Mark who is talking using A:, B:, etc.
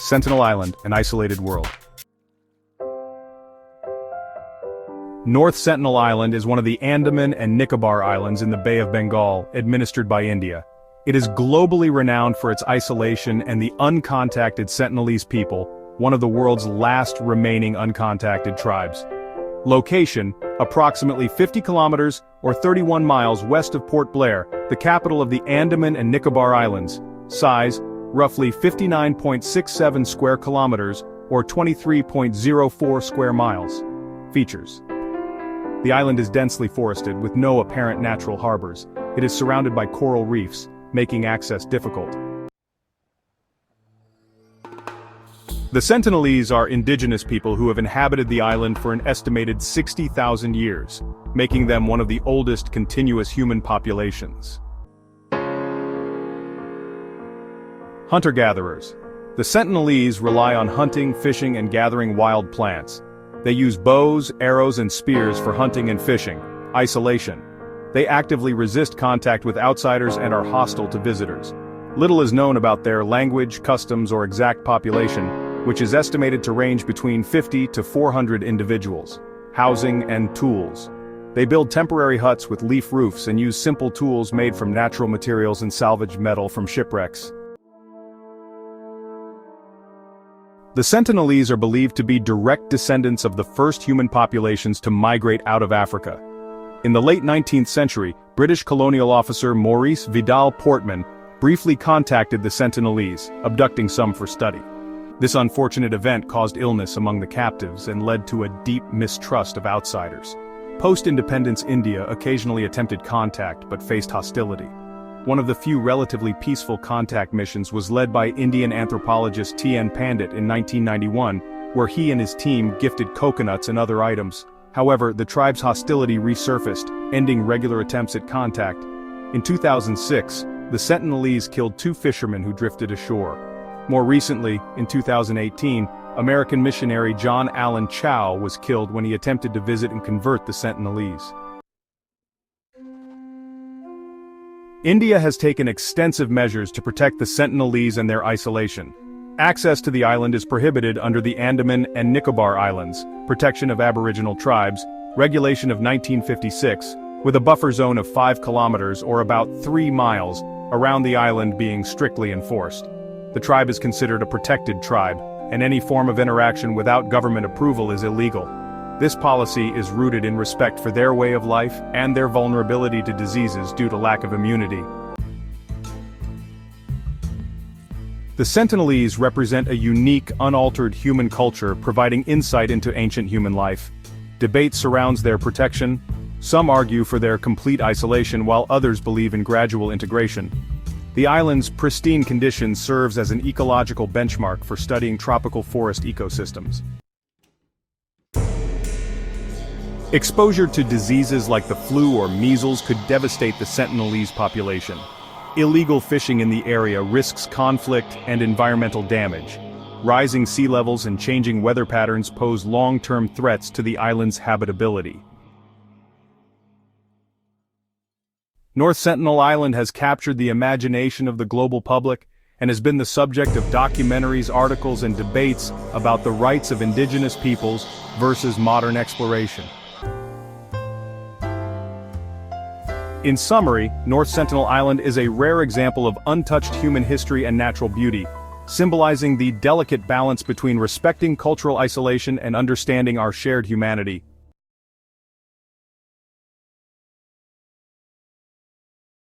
A: Sentinel Island, an isolated world. North Sentinel Island is one of the Andaman and Nicobar Islands in the Bay of Bengal, administered by India. It is globally renowned for its isolation and the uncontacted Sentinelese people, one of the world's last remaining uncontacted tribes. Location, approximately 50 kilometers or 31 miles west of Port Blair, the capital of the Andaman and Nicobar Islands. Size, roughly 59.67 square kilometers or 23.04 square miles. Features. The island is densely forested with no apparent natural harbors. It is surrounded by coral reefs, making access difficult. The Sentinelese are indigenous people who have inhabited the island for an estimated 60,000 years, making them one of the oldest continuous human populations. Hunter-gatherers. The Sentinelese rely on hunting, fishing, and gathering wild plants. They use bows, arrows, and spears for hunting and fishing. Isolation. They actively resist contact with outsiders and are hostile to visitors. Little is known about their language, customs, or exact population, which is estimated to range between 50 to 400 individuals. Housing and tools. They build temporary huts with leaf roofs and use simple tools made from natural materials and salvaged metal from shipwrecks. The Sentinelese are believed to be direct descendants of the first human populations to migrate out of Africa. In the late 19th century, British colonial officer Maurice Vidal Portman briefly contacted the Sentinelese, abducting some for study. This unfortunate event caused illness among the captives and led to a deep mistrust of outsiders. Post-independence India occasionally attempted contact but faced hostility. One of the few relatively peaceful contact missions was led by Indian anthropologist T.N. Pandit in 1991, where he and his team gifted coconuts and other items. However, the tribe's hostility resurfaced, ending regular attempts at contact. In 2006, the Sentinelese killed 2 fishermen who drifted ashore. More recently, in 2018, American missionary John Allen Chow was killed when he attempted to visit and convert the Sentinelese. India has taken extensive measures to protect the Sentinelese and their isolation. Access to the island is prohibited under the Andaman and Nicobar Islands, Protection of Aboriginal Tribes, Regulation of 1956, with a buffer zone of 5 kilometers or about 3 miles around the island being strictly enforced. The tribe is considered a protected tribe, and any form of interaction without government approval is illegal. This policy is rooted in respect for their way of life and their vulnerability to diseases due to lack of immunity. The Sentinelese represent a unique, unaltered human culture providing insight into ancient human life. Debate surrounds their protection. Some argue for their complete isolation while others believe in gradual integration. The island's pristine condition serves as an ecological benchmark for studying tropical forest ecosystems. Exposure to diseases like the flu or measles could devastate the Sentinelese population. Illegal fishing in the area risks conflict and environmental damage. Rising sea levels and changing weather patterns pose long-term threats to the island's habitability. North Sentinel Island has captured the imagination of the global public and has been the subject of documentaries, articles, and debates about the rights of indigenous peoples versus modern exploration. In summary, North Sentinel Island is a rare example of untouched human history and natural beauty, symbolizing the delicate balance between respecting cultural isolation and understanding our shared humanity.